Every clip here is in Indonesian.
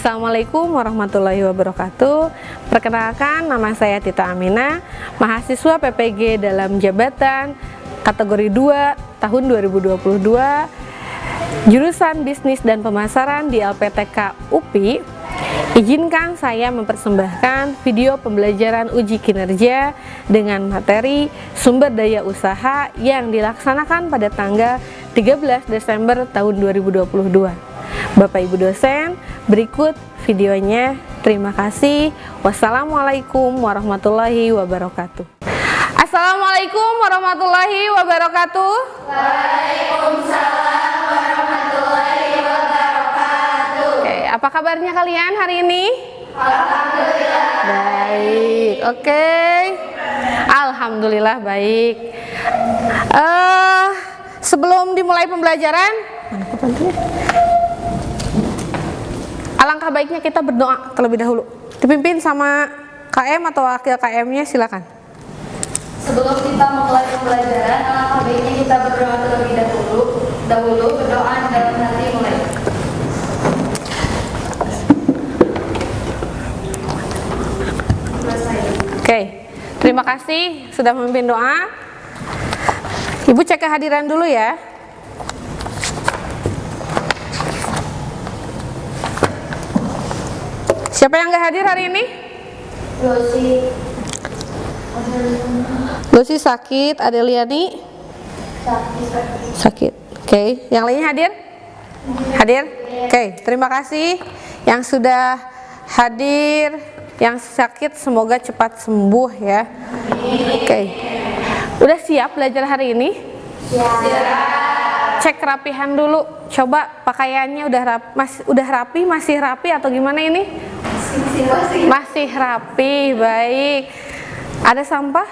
Assalamualaikum warahmatullahi wabarakatuh. Perkenalkan, nama saya Tita Aminah, mahasiswa PPG dalam jabatan kategori 2 tahun 2022, jurusan Bisnis dan Pemasaran di LPTK UPI. Izinkan saya mempersembahkan video pembelajaran uji kinerja dengan materi sumber daya usaha yang dilaksanakan pada tanggal 13 Desember tahun 2022. Bapak Ibu dosen, berikut videonya. Terima kasih. Wassalamualaikum warahmatullahi wabarakatuh. Assalamualaikum warahmatullahi wabarakatuh. Waalaikumsalam warahmatullahi wabarakatuh. Oke, apa kabarnya kalian hari ini? Alhamdulillah. Baik, oke. Alhamdulillah baik. Sebelum dimulai pembelajaran, alangkah baiknya kita berdoa terlebih dahulu. Dipimpin sama KM atau wakil KM-nya, silakan. Sebelum kita memulai pembelajaran, alangkah baiknya kita berdoa terlebih dahulu berdoa dalam hati mulai. Oke, terima kasih sudah memimpin doa. Ibu cek kehadiran dulu ya. Siapa yang nggak hadir hari ini? Lucy sakit, Adeliani sakit. Oke, yang lainnya hadir? Hadir? Oke, terima kasih yang sudah hadir. Yang sakit semoga cepat sembuh ya. Oke, udah siap belajar hari ini? Siap. Cek kerapihan dulu. Coba pakaiannya udah rapi, masih rapi atau gimana ini? Masih rapi, baik. Ada sampah?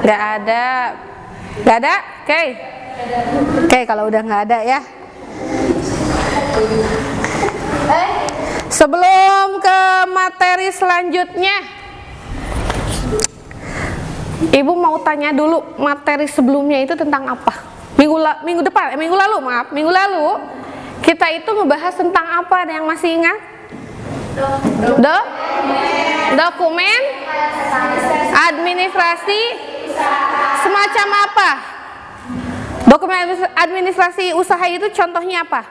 Nggak ada. Nggak ada? Oke. Oke, kalau udah nggak ada ya. Sebelum ke materi selanjutnya, Ibu mau tanya dulu, materi sebelumnya itu tentang apa? Minggu lalu kita itu ngebahas tentang apa? Ada yang masih ingat? Dokumen administrasi semacam apa? Dokumen administrasi usaha itu contohnya apa?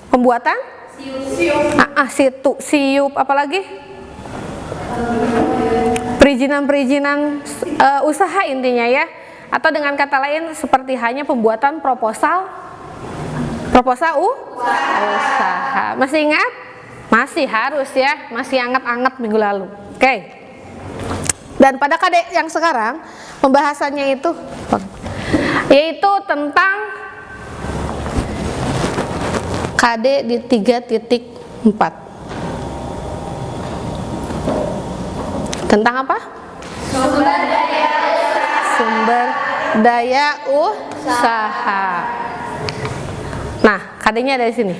Pembuatan? Siup, apalagi? Perizinan usaha intinya ya. Atau dengan kata lain seperti hanya pembuatan proposal usaha. Masih ingat? Masih harus ya, masih anget-anget minggu lalu. Oke. Dan pada KD yang sekarang pembahasannya itu yaitu tentang KD di 3.4. Tentang apa? Sumber daya usaha. Nah, KD-nya ada di sini.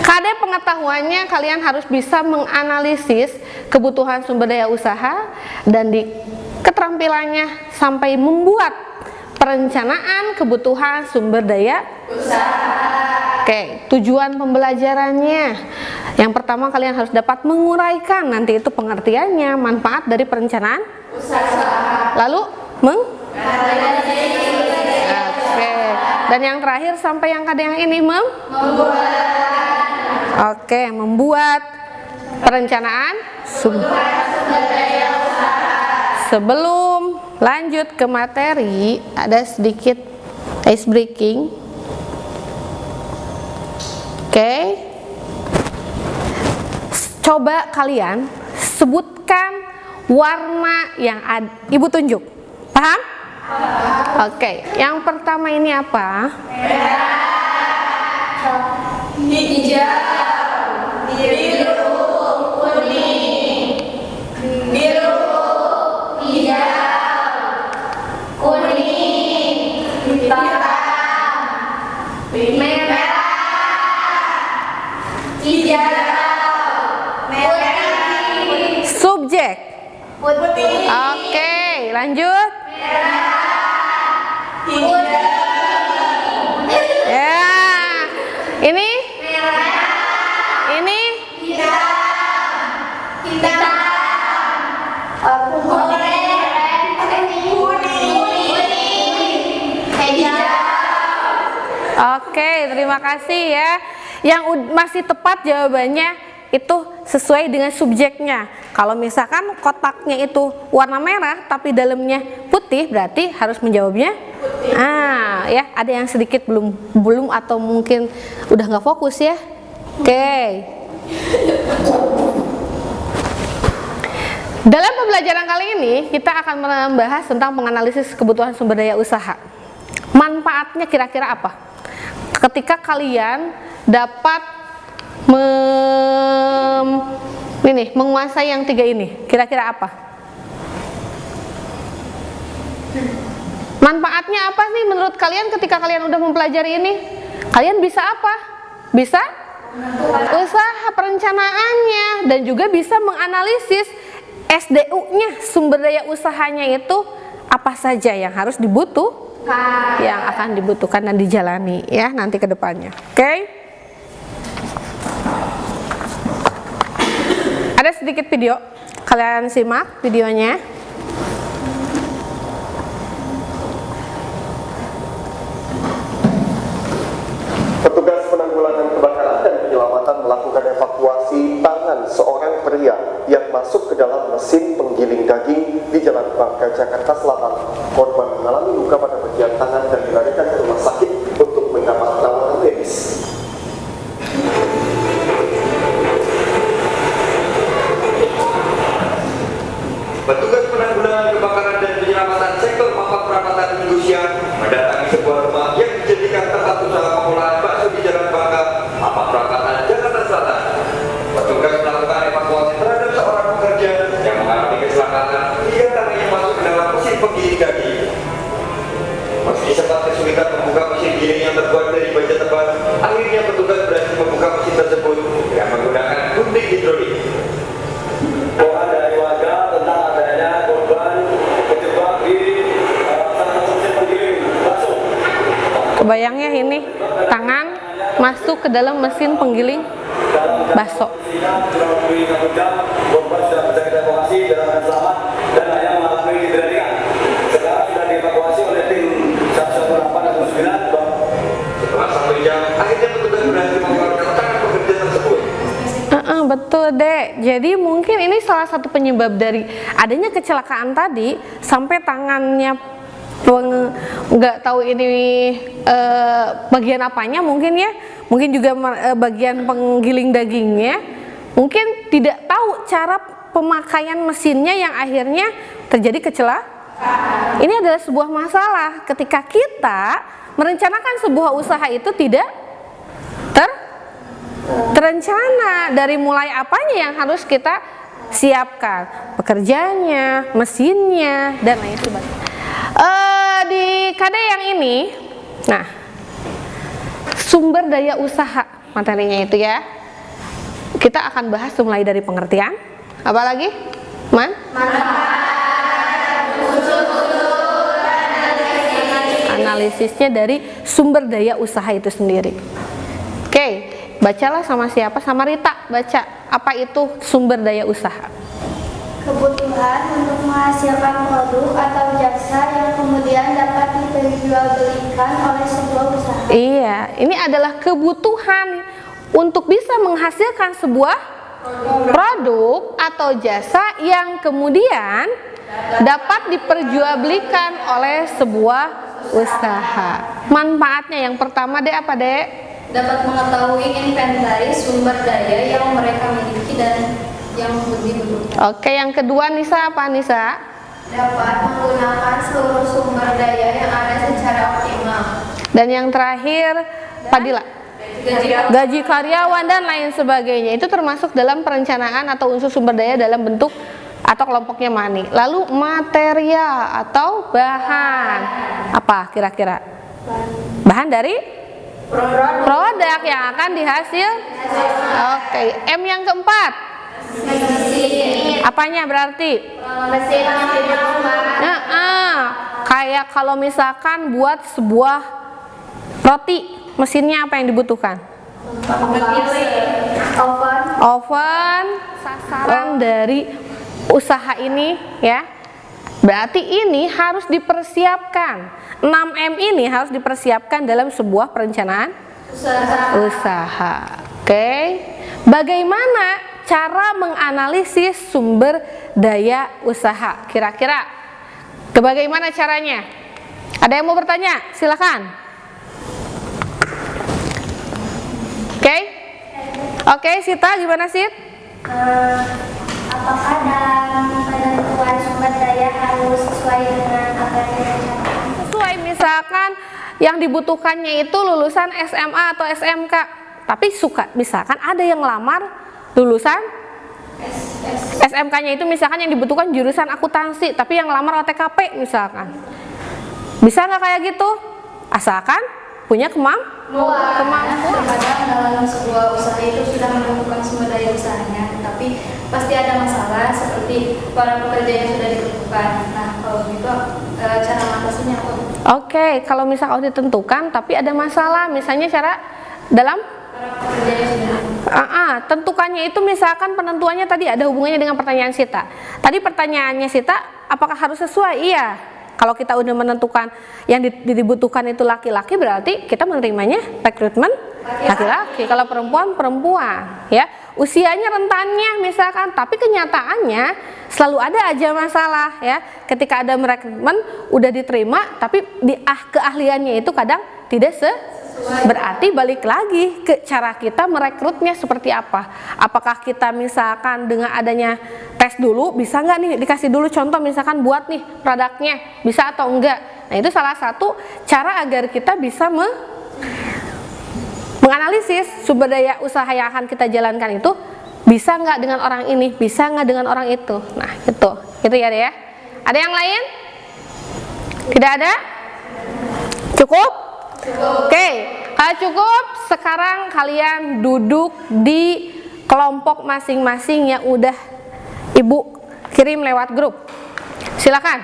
KD pengetahuannya kalian harus bisa menganalisis kebutuhan sumber daya usaha dan di keterampilannya sampai membuat perencanaan kebutuhan sumber daya usaha. Oke, tujuan pembelajarannya. Yang pertama kalian harus dapat menguraikan nanti itu pengertiannya, manfaat dari perencanaan usaha. Lalu Oke. Dan yang terakhir sampai yang KD yang ini membuat perencanaan sumber daya usaha. Sebelum lanjut ke materi, ada sedikit ice breaking. Oke. Coba kalian sebutkan warna yang Ibu tunjuk. Paham? Oke. Yang pertama ini apa? Merah, hijau, biru, kuning. Biru, hijau, kuning, hitam, merah, hijau, merah, Subjek. putih. Oke, lanjut. Ya. Ini? Ini? Oke, terima kasih ya. Yang masih tepat jawabannya itu sesuai dengan subjeknya. Kalau misalkan kotaknya itu warna merah tapi dalamnya putih, berarti harus menjawabnya putih. Ya, ada yang sedikit belum atau mungkin udah nggak fokus ya. Oke. Dalam pembelajaran kali ini kita akan membahas tentang menganalisis kebutuhan sumber daya usaha. Manfaatnya kira-kira apa? Ketika kalian dapat menguasai yang 3 ini, kira-kira apa? Manfaatnya apa sih menurut kalian ketika kalian udah mempelajari ini? Kalian bisa apa? Bisa usaha perencanaannya dan juga bisa menganalisis SDU-nya, sumber daya usahanya itu apa saja yang harus yang akan dibutuhkan dan dijalani ya nanti ke depannya. Oke? Ada sedikit video, kalian simak videonya. Petugas penanggulangan kebakaran dan penyelamatan melakukan evakuasi tangan seorang pria yang masuk ke dalam mesin penggiling daging di Jalan Bangka, Jakarta Selatan. Korban mengalami luka pada bagian tangan dan dilarikan ke rumah sakit untuk mendapat perawatan medis. Petugas penanggulangan kebakaran dan penyelamatan sektor papan perapatan Minggu siang mendatangi sebuah rumah yang dijadikan tempat usaha pengolahan bakso di Jalan Bangka, papan perapatan Jakarta Selatan. Petugas melakukan evakuasi terhadap seorang pekerja yang mengalami kecelakaan hingga tangannya masuk ke dalam mesin penggiling daging. Meski sempat kesulitan membuka mesin giling yang terbuat dari baja tebal, akhirnya petugas berhasil membuka mesin tersebut dengan menggunakan gunting hidrolik. Doa dari warga tentang adanya korban terjebak di salah satu mesin penggiling bakso. Kebayangnya ini tangan masuk ke dalam mesin penggiling bakso. Korban sudah berhasil dievakuasi dalam selamat dan hanya mengalami cedera ringan. Sekarang sudah dievakuasi oleh tim 118 dan 9. Setelah 1 jam, akhirnya petugas berhasil mengeluarkan tangan pekerja tersebut. Betul dek, jadi mungkin ini salah satu penyebab dari adanya kecelakaan tadi sampai tangannya nggak tahu ini bagian apanya mungkin ya, mungkin juga bagian penggiling dagingnya, mungkin tidak tahu cara pemakaian mesinnya yang akhirnya terjadi kecelakaan. Ini adalah sebuah masalah ketika kita merencanakan sebuah usaha itu tidak terencana, dari mulai apanya yang harus kita siapkan, pekerjanya, mesinnya, dan lain sebagainya. Di KD yang ini, nah, sumber daya usaha materinya itu ya, kita akan bahas mulai dari pengertian, apa lagi? Analisisnya dari sumber daya usaha itu sendiri. Oke. Bacalah sama siapa? Sama Rita, baca. Apa itu sumber daya usaha? Kebutuhan untuk menghasilkan produk atau jasa yang kemudian dapat diperjualbelikan oleh sebuah usaha. Iya, ini adalah kebutuhan untuk bisa menghasilkan sebuah produk atau jasa yang kemudian dapat diperjualbelikan oleh sebuah usaha. Manfaatnya yang pertama deh apa deh? Dapat mengetahui inventaris sumber daya yang mereka miliki dan yang dibutuhkan. Oke, yang kedua Nisa apa Nisa? Dapat menggunakan seluruh sumber daya yang ada secara optimal. Dan yang terakhir Padilla, gaji karyawan dan lain sebagainya. Itu termasuk dalam perencanaan atau unsur sumber daya dalam bentuk atau kelompoknya money. Lalu material atau bahan apa kira-kira? Bahan dari produk yang akan dihasil. Oke, M yang keempat. Apanya berarti? Kayak kalau misalkan buat sebuah roti, mesinnya apa yang dibutuhkan? Oven. Sasaran dari usaha ini ya, Berarti ini harus dipersiapkan. 6M ini harus dipersiapkan dalam sebuah perencanaan usaha. Oke. Bagaimana cara menganalisis sumber daya usaha? Kira-kira bagaimana caranya? Ada yang mau bertanya? Silakan. Oke, Sita, gimana Sit? Apakah dalam penentuan sumber daya harus sesuai dengan apa yang direncanakan? Sesuai, misalkan yang dibutuhkannya itu lulusan SMA atau SMK, tapi misalkan ada yang lamar lulusan SMK-nya itu misalkan yang dibutuhkan jurusan akuntansi, tapi yang lamar OTKP misalkan. Bisa nggak kayak gitu? Asalkan punya kemampuan. Terkadang dalam sebuah usaha itu sudah menemukan sumber daya usahanya, tapi pasti ada masalah seperti para pekerja yang sudah ditentukan. Nah, kalau gitu cara mengatasinya apa? Oke, kalau misalkan ditentukan tapi ada masalah, misalnya cara dalam Para pekerja yang sudah ditentukan. Tentukannya itu misalkan penentuannya tadi ada hubungannya dengan pertanyaan Sita. Tadi pertanyaannya Sita, apakah harus sesuai? Iya. Kalau kita udah menentukan yang dibutuhkan itu laki-laki, berarti kita menerimanya rekrutmen laki-laki. Kalau perempuan, ya. Usianya rentannya misalkan, tapi kenyataannya selalu ada aja masalah, ya. Ketika ada rekrutmen udah diterima, tapi keahliannya itu kadang tidak berarti balik lagi ke cara kita merekrutnya seperti apa. Apakah kita misalkan dengan adanya tes dulu, bisa nggak nih dikasih dulu contoh misalkan buat nih produknya, bisa atau enggak. Nah itu salah satu cara agar kita bisa menganalisis sumber daya usaha yang akan kita jalankan itu bisa nggak dengan orang ini, bisa nggak dengan orang itu. Nah itu ya deh ya. Ada yang lain? Tidak ada? Cukup? Oke, kalau cukup sekarang kalian duduk di kelompok masing-masing yang udah Ibu kirim lewat grup. Silakan.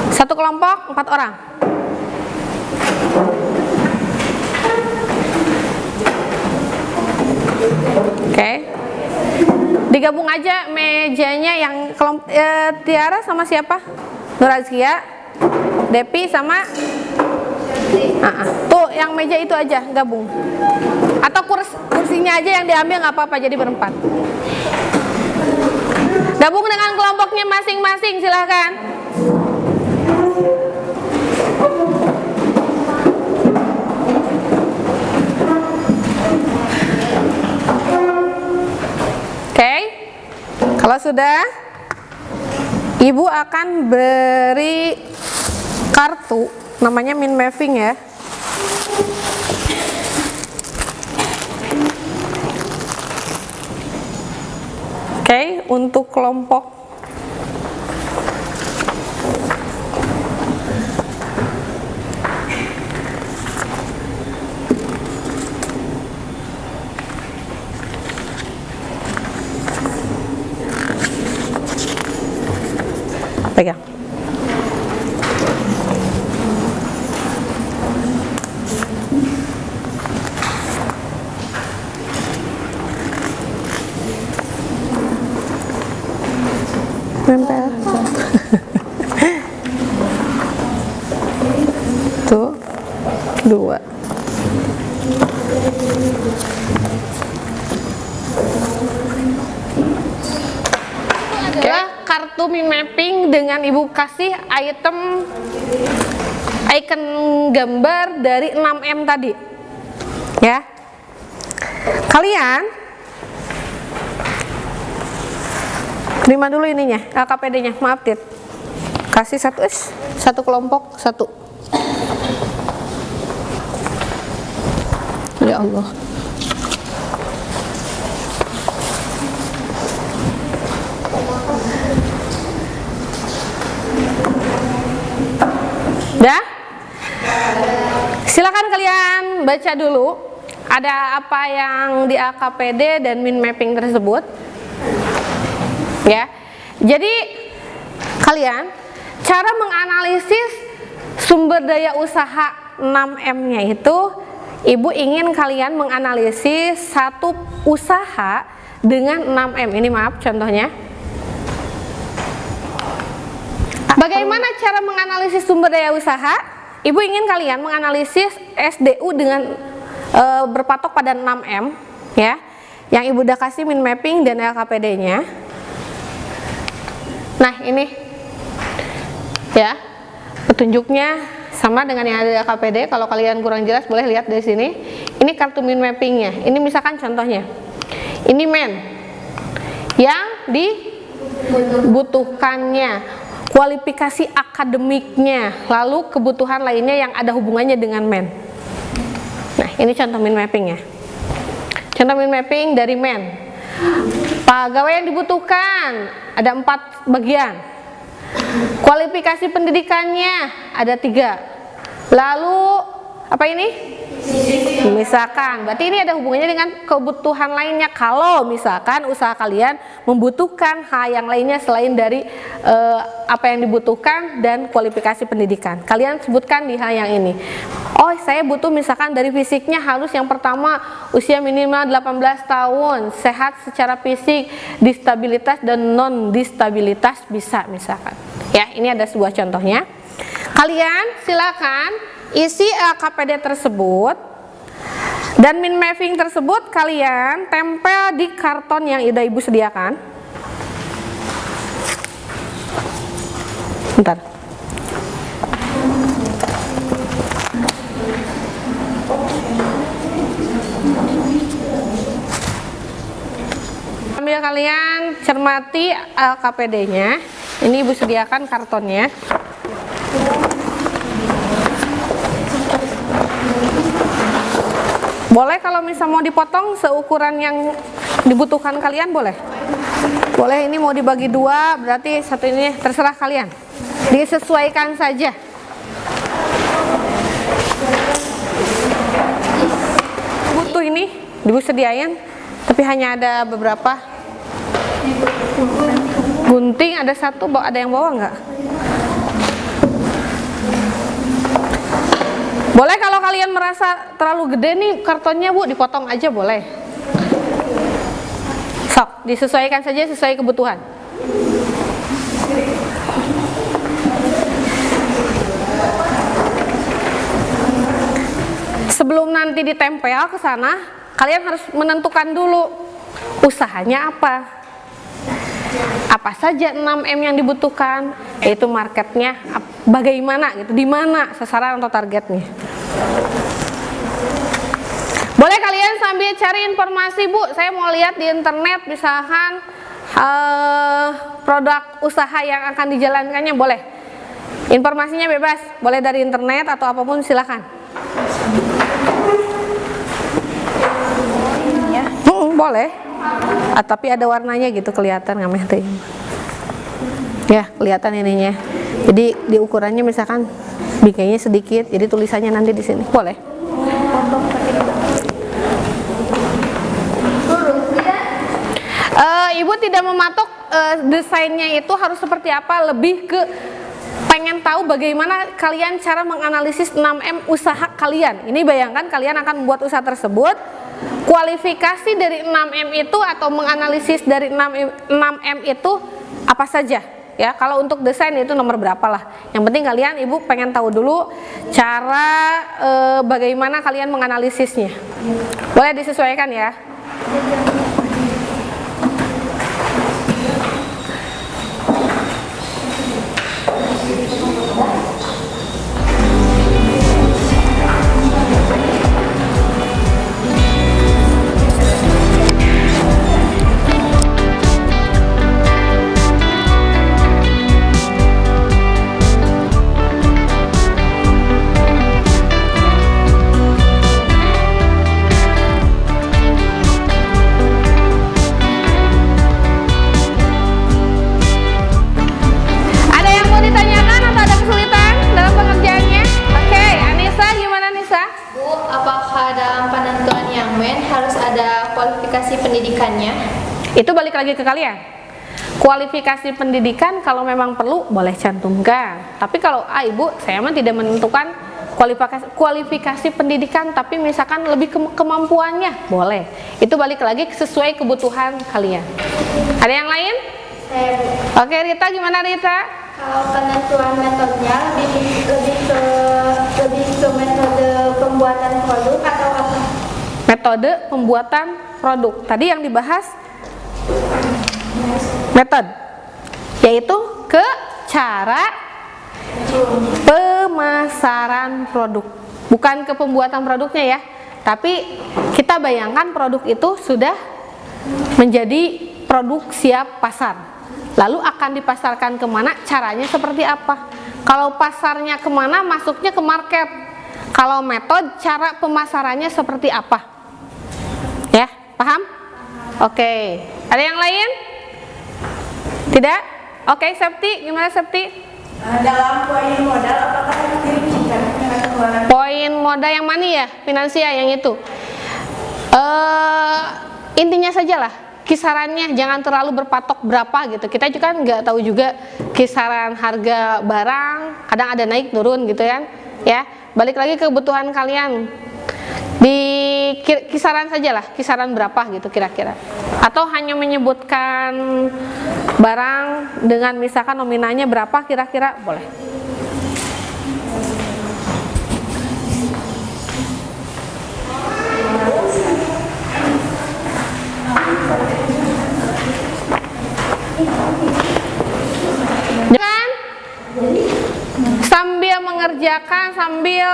Satu kelompok 4 orang. Oke. Digabung aja mejanya yang Tiara sama siapa? Nurazkia, Depi sama tuh yang meja itu aja gabung, atau kursinya aja yang diambil nggak apa-apa, jadi berempat. Gabung dengan kelompoknya masing-masing, silahkan. Oke, kalau sudah, Ibu akan beri kartu, namanya mind mapping ya. Oke, untuk kelompok pegang. Nempel. Tuh, 2. Adalah kartu mind mapping dengan Ibu kasih icon gambar dari 6M tadi. Ya. Kalian terima dulu ininya, KPD-nya, maaf Tit. Kasih satu kelompok, satu. Ya Allah. Dah? Silakan kalian baca dulu ada apa yang di AKPD dan mind mapping tersebut. Ya. Jadi kalian cara menganalisis sumber daya usaha 6M-nya itu, Ibu ingin kalian menganalisis satu usaha dengan 6M. Ini maaf contohnya. Bagaimana cara menganalisis sumber daya usaha? Ibu ingin kalian menganalisis SDU dengan berpatok pada 6M, ya. Yang Ibu udah kasih min mapping dan LKPD-nya. Nah, ini ya. Petunjuknya sama dengan yang ada di LKPD. Kalau kalian kurang jelas boleh lihat dari sini. Ini kartu min mappingnya. Ini misalkan contohnya. Ini men yang dibutuhkannya, kualifikasi akademiknya, lalu kebutuhan lainnya yang ada hubungannya dengan men. Nah, ini contoh min mappingnya. Contoh min mapping dari men. Pegawai yang dibutuhkan ada 4 bagian. Kualifikasi pendidikannya ada 3. Lalu apa ini? Misalkan, berarti ini ada hubungannya dengan kebutuhan lainnya. Kalau misalkan usaha kalian membutuhkan hal yang lainnya selain dari apa yang dibutuhkan dan kualifikasi pendidikan, kalian sebutkan di hal yang ini. Oh, saya butuh misalkan dari fisiknya harus yang pertama usia minimal 18 tahun, sehat secara fisik, distabilitas dan non distabilitas bisa misalkan. Ya, ini ada sebuah contohnya. Kalian silakan isi LKPD tersebut dan min mapping tersebut kalian tempel di karton yang udah Ibu sediakan. Bentar. Sambil kalian cermati LKPD-nya. Ini Ibu sediakan kartonnya. Boleh kalau misal mau dipotong seukuran yang dibutuhkan kalian boleh. Boleh, ini mau dibagi 2 berarti satu ini terserah kalian. Disesuaikan saja. Butuh ini Ibu sediain, tapi hanya ada beberapa. Gunting ada 1, ada yang bawa nggak? Boleh kalau kalian merasa terlalu gede nih kartonnya Bu, dipotong aja boleh. Sok, disesuaikan saja sesuai kebutuhan. Sebelum nanti ditempel ke sana, kalian harus menentukan dulu usahanya apa. Apa saja 6M yang dibutuhkan, yaitu marketnya bagaimana gitu, di mana sasaran atau targetnya. Boleh kalian sambil cari informasi Bu, saya mau lihat di internet misalkan produk usaha yang akan dijalankannya, boleh. Informasinya bebas, boleh dari internet atau apapun silakan. Boleh. Tapi ada warnanya gitu kelihatan ngameh teh. Ya, kelihatan ininya. Jadi di ukurannya misalkan bingkainya sedikit, jadi tulisannya nanti di sini. Boleh. Ibu tidak mematok desainnya itu harus seperti apa, lebih ke pengen tahu bagaimana kalian cara menganalisis 6M usaha kalian. Ini bayangkan kalian akan membuat usaha tersebut, kualifikasi dari 6M itu atau menganalisis dari 6M itu apa saja. Ya, kalau untuk desain itu nomor berapa lah. Yang penting kalian Ibu pengen tahu dulu cara bagaimana kalian menganalisisnya. Boleh disesuaikan ya. Pendidikannya itu balik lagi ke kalian. Kualifikasi pendidikan kalau memang perlu boleh cantumkan. Tapi kalau Ibu, saya mah tidak menentukan kualifikasi pendidikan, tapi misalkan lebih kemampuannya boleh. Itu balik lagi sesuai kebutuhan kalian. Ada yang lain? Oke, Rita, gimana Rita? Kalau penentuan metodenya lebih ke metode pembuatan produk atau apa? Metode pembuatan produk. Tadi yang dibahas metode, yaitu ke cara pemasaran produk. Bukan ke pembuatan produknya ya, tapi kita bayangkan produk itu sudah menjadi produk siap pasar. Lalu akan dipasarkan kemana, caranya seperti apa. Kalau pasarnya kemana, masuknya ke market. Kalau metode, cara pemasarannya seperti apa. Ya, paham? Oke, ada yang lain? Tidak? Oke, Septi, gimana Septi? Dalam poin modal apakah harus dirincikan dengan pengeluaran? Poin modal yang mana ya? Finansial yang itu. Intinya sajalah, kisarannya jangan terlalu berpatok berapa gitu. Kita juga kan nggak tahu juga kisaran harga barang, kadang ada naik turun gitu kan. Ya, balik lagi ke kebutuhan kalian. Di kisaran sajalah, kisaran berapa gitu kira-kira. Atau hanya menyebutkan barang dengan misalkan nominalnya berapa kira-kira, boleh. Jangan sambil mengerjakan, sambil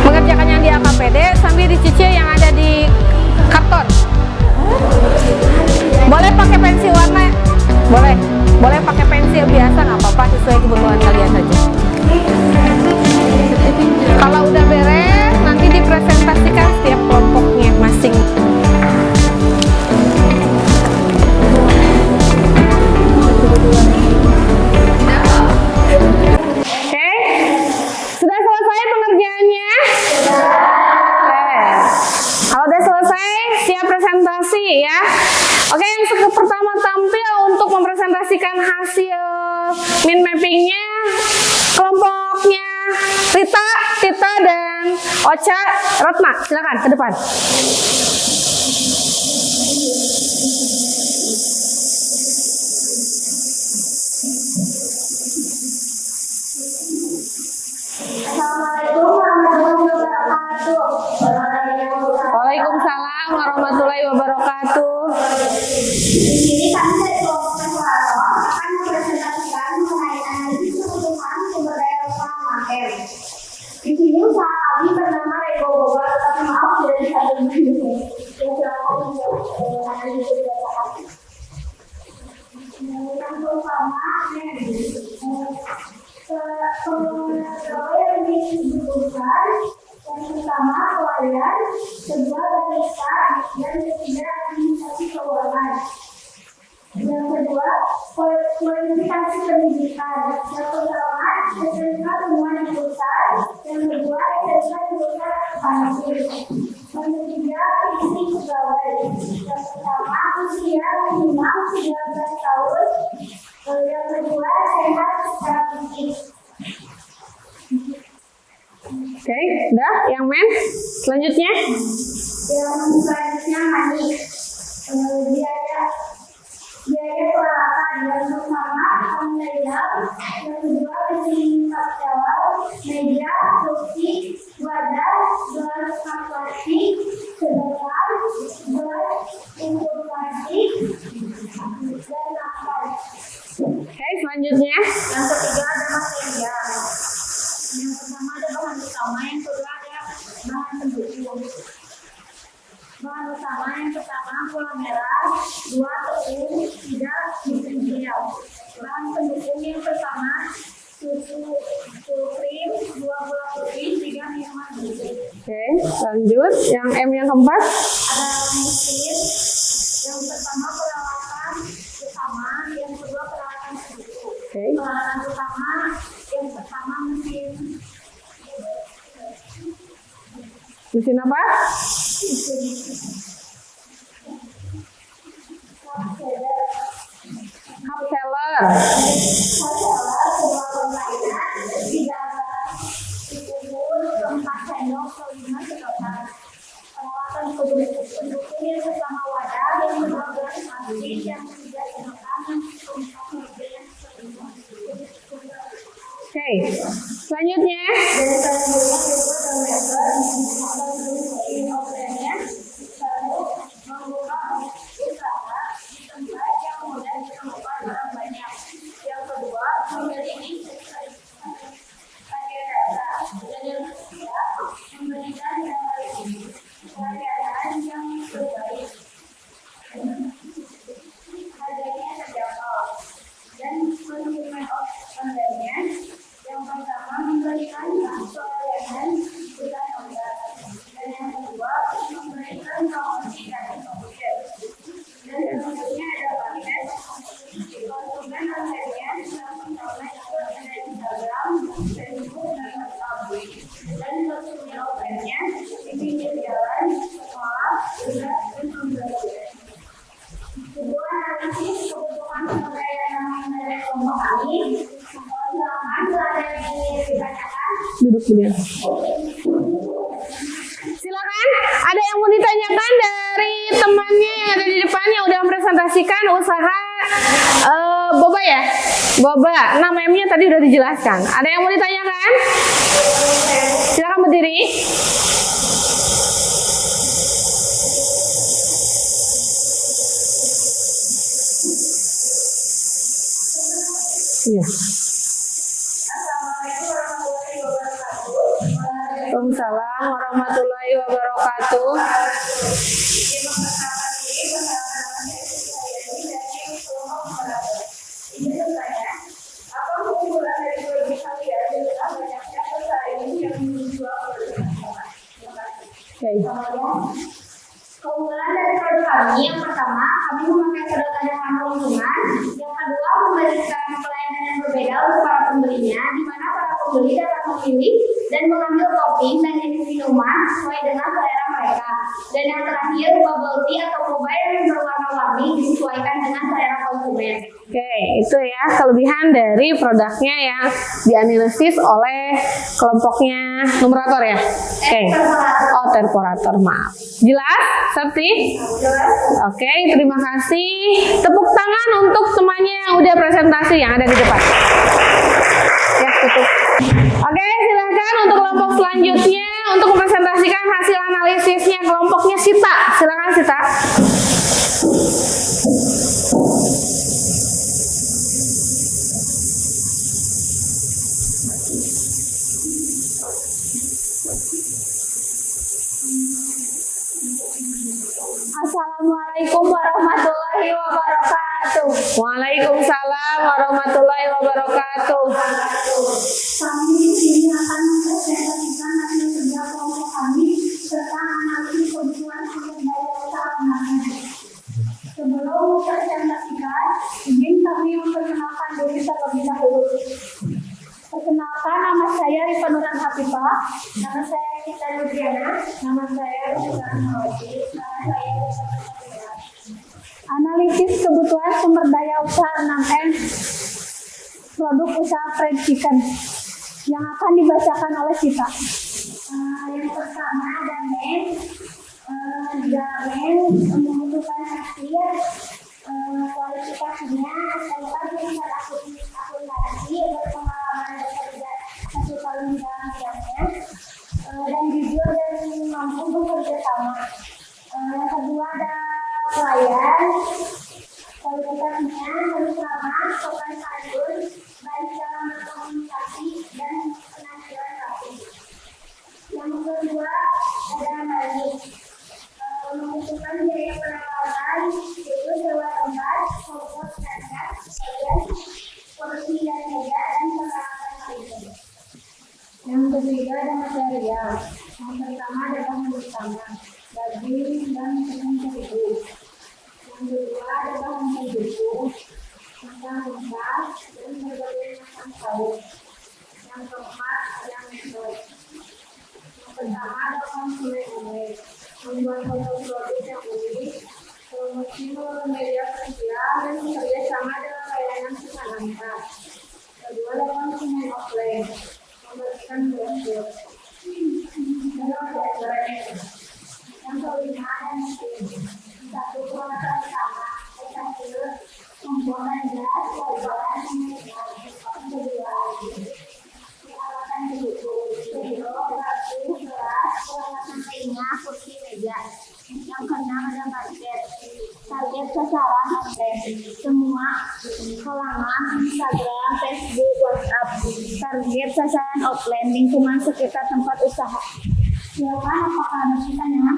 mengerjakan yang di AKPD, sambil dicicil yang ada di karton. Boleh pakai pensil warna, boleh pakai pensil biasa, nggak apa-apa, sesuai kebutuhan kalian saja. Kalau udah beres, nanti dipresentasikan setiap kelompoknya masing. Oke, sudah selesai pengerjaannya? Kalau udah selesai, siap presentasi ya. Oke, yang pertama tampil untuk mempresentasikan hasil mind mappingnya kelompoknya Rita, Tita, dan Ocha, Rotma. Silakan ke depan. Assalamualaikum warahmatullahi wabarakatuh. Waalaikumsalam warahmatullahi wabarakatuh. Di sini kami dari kelompok Peswaro akan mempresentasikan mengenai analisis kebutuhan sumber daya usaha market. Di sini usaha kami bernama Rego Boba, tapi maaf tidak bisa berbunyi. Silakan untuk analisis data kami. Yang pertama, pegawai yang dibutuhkan yang pertama pelayan, kedua barista, dan ketiga administrasi keuangan. Yang kedua kualifikasi pendidikan. Yang pertama SMK Temuan Jurusan, yang kedua SMK Jurusan Akuntansi. Yang ketiga visi pegawai. Yang pertama usia minimal 19 tahun. Yang kedua sehat secara fisik. Oke, udah yang men. Selanjutnya Yang selanjutnya mandi. Biaya peralatan. Yang pertama pemeliharaan, yang kedua mesin kapsel, meja, kursi, wadah, gelas plastik, sedotan, gelas untuk plastik, dan nafas. oke, selanjutnya Yang ketiga ada material. Yang pertama ada bahan utama, yang kedua ada bahan pendukung. Bahan utama yang pertama gula merah, 2 tepung, 3 biji gel. Bahan pendukung yang pertama susu krim, 2 gula putih, 3 minuman susu. oke, lanjut yang M yang keempat. Ada mesin, yang pertama peralatan utama, yang kedua peralatan pendukung. Oke. Peralatan utama yang pertama mesin Mesin apa? Cup seller. Pendukung yang pertama wadah, yang kedua gelas plastik, yang ketiga sedotan, yang keempat mobil. Oke, selanjutnya Dari selanjutnya berikut member offline-nya. Satu, membuka usaha di tempat yang mudah ditemukan orang banyak. Yang kedua, memiliki pakai data. Dan yang ketiga, memberikan yang lain pelayanan yang terbaik. Harganya terjangkau. Dan konsumen online-nya yang pertama memberikan pelayanan bukan ongkir, dan yang kedua memberikan promosi dan komputer, dan selanjutnya ada paket konsumen online-nya yang pertama itu ada Instagram, Facebook, dan WhatsApp, dan konsumen offline-nya di pinggir jalan, sekolah, juga dan pembelajaran. Kedua, analisis kebutuhan pemberdayaan dari kelompok kami. Silakan ada ditanyakan. duduk dulu. Silakan, ada yang mau ditanyakan dari temannya yang ada di depan yang udah mempresentasikan usaha boba ya? Boba. Nah, memnya tadi udah dijelaskan. Ada yang mau ditanyakan? Silakan berdiri. Iya. Waalaikumsalam warahmatullahi wabarakatuh. Keunggulan dari produk kami, yang pertama, kami memakai produk yang ramah lingkungan. Yang kedua, memberikan pelayanan yang berbeda untuk para pembelinya, di mana para pembeli dapat memilih dan mengambil topping dan jenis minuman sesuai dengan selera mereka. Dan yang terakhir, bubble tea atau boba yang berwarna-warni disesuaikan dengan selera konsumen. Oke, itu ya kelebihan dari produknya yang dianalisis oleh kelompoknya numerator ya. Oke. Oh, terporator, maaf. Jelas, Septi? Oke, terima kasih. Tepuk tangan untuk temannya yang udah presentasi yang ada di depan. Ya, tutup. Oke, silakan untuk kelompok selanjutnya untuk mempresentasikan hasil analisisnya kelompoknya Sita. Silakan Sita. Assalamualaikum warahmatullahi wabarakatuh. Waalaikumsalam warahmatullahi wabarakatuh. Kami di sini akan mempresentasikan hasil kerja kelompok kami serta analisis kebutuhan sumber daya usaha kami. Sebelum mempresentasikan, izin kami memperkenalkan diri terlebih dahulu. Perkenalkan, nama saya Rifa Nuran Hafifah, nama saya Kita Nurdiana, nama saya Rita Nawati, nama saya Rita. Analisis kebutuhan sumber daya usaha 6M produk usaha fried chicken yang akan dibacakan oleh Sita. Yang pertama ada membutuhkan hasil kualifikasinya SMK jurusan akuntansi berpengalaman bekerja 1 tahun dalam bidangnya dan jujur dan mampu bekerja sama. Yang kedua ada pelayan, kualifikasinya harus ramah, sopan santun, baik dalam berkomunikasi dan penampilan rapi. Yang kedua ada analis, membutuhkan biaya perawatan, yaitu sewa tempat, ongkos standar, bagian kursi dan meja dan peralatan lainnya. Yang ketiga ada material. Yang pertama ada bahan utama, daging dan tepung terigu. Yang kedua ada bahan pendukung, macam mentah dan berbagai macam saus. Yang keempat ada metode. Yang pertama ada konsumen unik, membuat produk yang unik, promosi melalui media sosial dan bekerja sama dengan layanan pesanan. Kedua ada konsumen offline, memberikan brosur. Yang kelima ada mesin, satu peralatan utama, komponen gas, komponen kedua. halaman, Instagram, Facebook, WhatsApp. Target sasaran outline lingkungan sekitar tempat usaha. Silakan, apakah ada pertanyaan?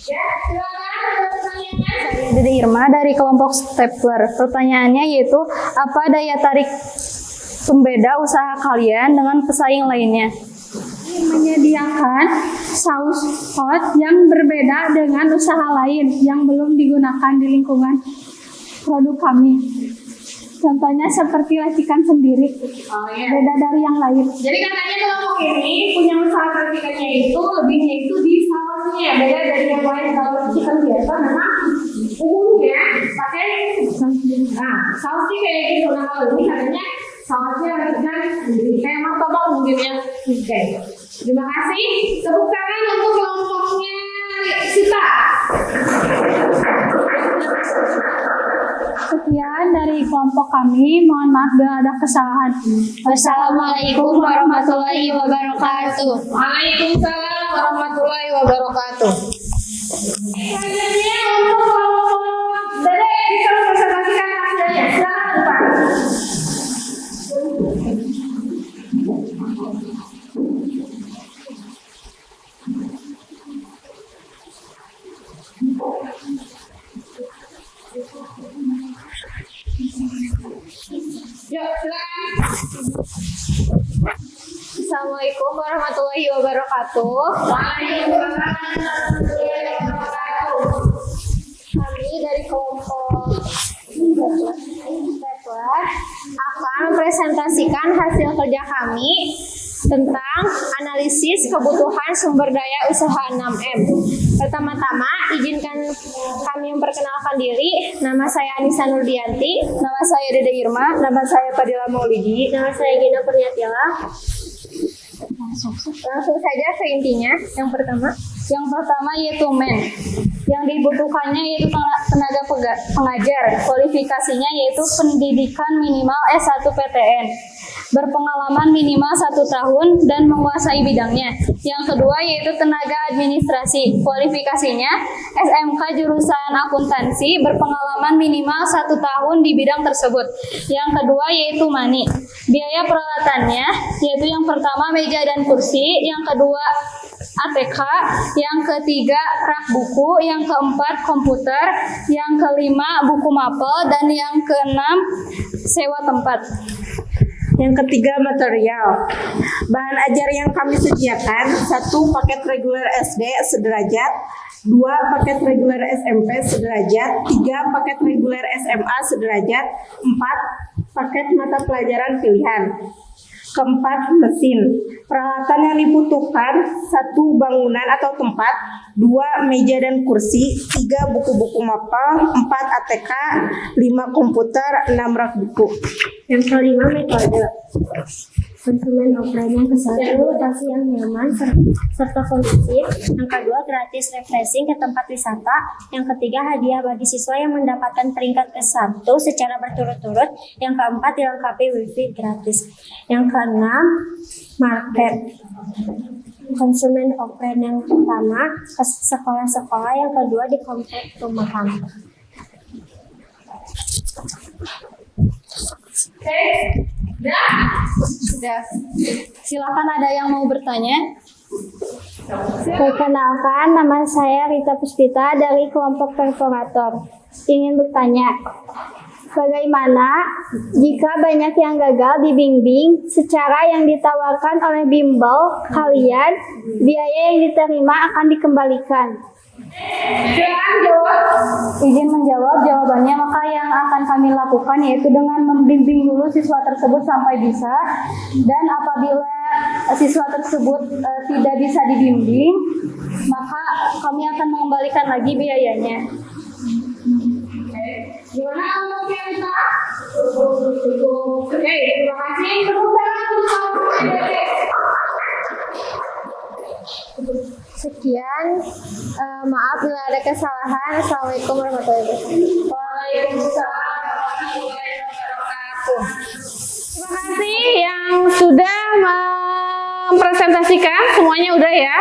Ya, silakan ada pertanyaan. Saya Dede Irma dari kelompok Stapler. Pertanyaannya yaitu, apa daya tarik pembeda usaha kalian dengan pesaing lainnya? Menyediakan saus hot yang berbeda dengan usaha lain yang belum digunakan di lingkungan produk kami. Contohnya seperti racikan sendiri, Oh iya. beda dari yang lain. Jadi katanya kelompok ini punya usaha racikannya itu lebihnya itu di sausnya, beda dari yang lain. Kalau racikan biasa memang umumnya pakai saus sih kayak gitu. Nah kalau ini katanya sausnya racikan sendiri, kayak martabak mungkin ya. Oke. Terima kasih. Tepuk tangan untuk kelompoknya Sita. Sekian dari kelompok kami. Mohon maaf bila ada kesalahan. Wassalamualaikum warahmatullahi wabarakatuh. Waalaikumsalam warahmatullahi wabarakatuh. Selanjutnya untuk kelompok Dede bisa mempresentasikan hasilnya. Silakan Pak. Yuk, silakan. Assalamualaikum warahmatullahi wabarakatuh. Waalaikumsalam warahmatullahi wabarakatuh. Kami dari kelompok Stapler akan mempresentasikan hasil kerja kami tentang analisis kebutuhan sumber daya usaha 6M. Pertama-tama, izinkan kami memperkenalkan diri. Nama saya Anissa Nurdianti, nama saya Dede Irma, nama saya Fadila Maulidi, nama saya Gina Pernyatila. Langsung saja ke intinya. Yang pertama yaitu men. Yang dibutuhkannya yaitu tenaga pengajar. Kualifikasinya yaitu pendidikan minimal S1 PTN. Berpengalaman minimal 1 tahun dan menguasai bidangnya. Yang kedua yaitu tenaga administrasi. Kualifikasinya SMK jurusan akuntansi, berpengalaman minimal 1 tahun di bidang tersebut. Yang kedua yaitu money. Biaya peralatannya yaitu yang pertama meja dan kursi, yang kedua ATK, yang ketiga rak buku, yang keempat komputer, yang kelima buku mapel, dan yang keenam sewa tempat. Yang ketiga, material. Bahan ajar yang kami sediakan: 1 paket reguler SD sederajat, 2 paket reguler SMP sederajat, 3 paket reguler SMA sederajat, 4 paket mata pelajaran pilihan. Keempat, mesin. Peralatan yang dibutuhkan: 1 bangunan atau tempat, 2 meja dan kursi, 3 buku-buku mapel, 4 ATK, 5 komputer, 6 rak buku. Yang kelima, metode. Konsumen offline. Yang ke-1, lokasi yang nyaman serta kondusif. Yang kedua, gratis refreshing ke tempat wisata. Yang ketiga, hadiah bagi siswa yang mendapatkan peringkat ke-1 secara berturut-turut. Yang keempat, dilengkapi wifi gratis. Yang keenam, market. Konsumen offline. Yang pertama, ke sekolah-sekolah. Yang kedua, di komplek perumahan. Sudah. Silakan, ada yang mau bertanya? Perkenalkan, nama saya Rita Puspita dari kelompok perforator. Ingin bertanya, bagaimana jika banyak yang gagal dibimbing secara yang ditawarkan oleh bimbel kalian, biaya yang diterima akan dikembalikan? Izin menjawab jawabannya, maka yang akan kami lakukan yaitu dengan membimbing dulu siswa tersebut sampai bisa, dan apabila siswa tersebut tidak bisa dibimbing, maka kami akan mengembalikan lagi biayanya. Gimana kelompoknya Rita? Oke, terima kasih. Tepuk tangan untuk Dede. Sekian, maaf bila ada kesalahan. Assalamualaikum warahmatullahi wabarakatuh. Waalaikumsalam warahmatullahi wabarakatuh. Terima kasih yang sudah mempresentasikan, semuanya udah ya.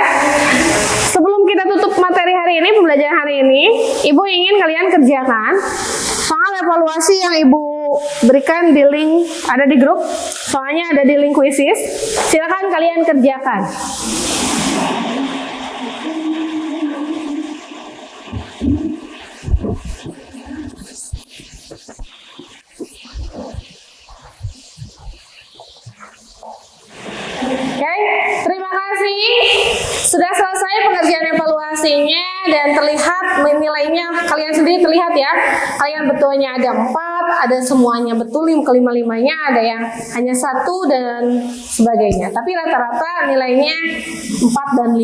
Sebelum kita tutup materi hari ini, pembelajaran hari ini, Ibu ingin kalian kerjakan soal evaluasi yang Ibu berikan di link, ada di grup, soalnya ada di link kuisis. Silakan kalian kerjakan. Oke, terima kasih. Sudah selesai pengerjaan evaluasinya dan terlihat nilainya kalian sendiri terlihat ya. Kalian betulnya ada 4, ada semuanya betul, kelima-limanya, ada yang hanya 1 dan sebagainya. Tapi rata-rata nilainya 4 dan 5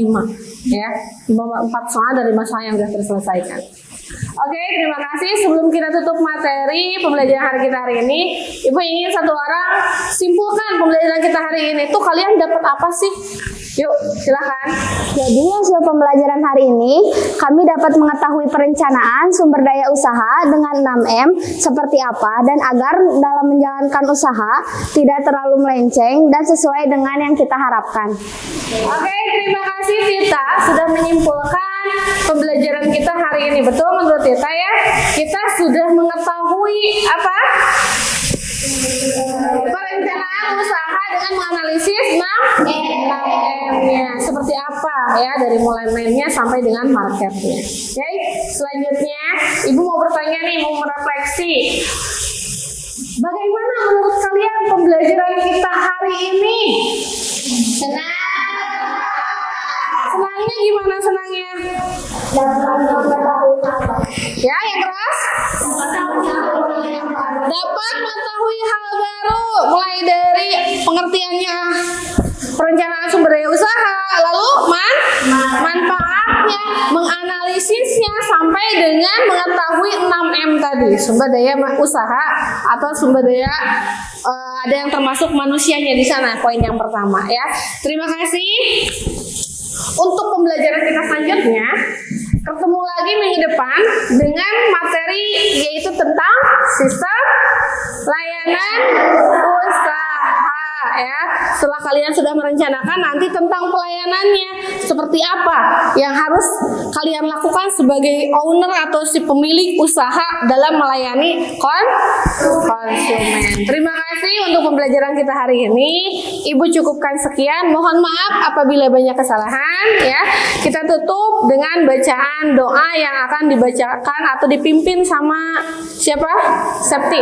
ya. 4 soal dari masalah yang sudah terselesaikan. Oke, terima kasih. Sebelum kita tutup materi pembelajaran hari kita hari ini, Ibu ingin satu orang simpulkan pembelajaran kita hari ini. Tuh kalian dapat apa sih? Yuk, silakan. Jadi hasil pembelajaran hari ini, kami dapat mengetahui perencanaan sumber daya usaha dengan 6M seperti apa dan agar dalam menjalankan usaha tidak terlalu melenceng dan sesuai dengan yang kita harapkan. Oke, terima kasih Tita sudah menyimpulkan pembelajaran kita hari ini. Betul menurut Tita ya? Kita sudah mengetahui apa? Perencanaan usaha dengan menganalisis 6M-nya seperti apa ya, dari mulai main-nya sampai dengan marketnya. Oke, selanjutnya Ibu mau bertanya nih, mau merefleksi. Bagaimana menurut kalian pembelajaran kita hari ini? Senang. Senangnya gimana senangnya? Ya, yang keras? Dapat mengetahui hal baru, mulai dari pengertiannya perencanaan sumber daya usaha, lalu manfaatnya, menganalisisnya, sampai dengan mengetahui 6M tadi, sumber daya usaha atau sumber daya ada yang termasuk manusianya di sana, poin yang pertama ya. Terima kasih. Untuk pembelajaran kita selanjutnya, ketemu lagi minggu depan dengan materi yaitu tentang sistem layanan usaha ya. Setelah kalian sudah merencanakan nanti tentang pelayanannya seperti apa yang harus kalian lakukan sebagai owner atau si pemilik usaha dalam melayani konsumen. Terima kasih untuk pembelajaran kita hari ini. Ibu cukupkan sekian. Mohon maaf apabila banyak kesalahan ya. Kita tutup dengan bacaan doa yang akan dibacakan atau dipimpin sama siapa? Septi.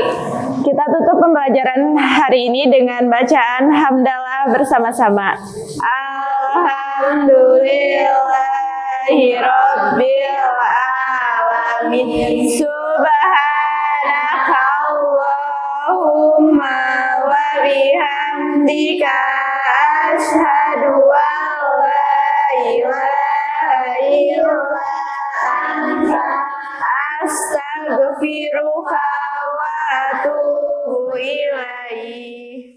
Kita tutup pembelajaran hari ini dengan bacaan hamdalah bersama-sama. Alhamdulillahirabbil alamin. Subhanakallahumma wa bihamdika asyhadu an la ilaha illa anta astaghfiruka wa atubu ilaihi.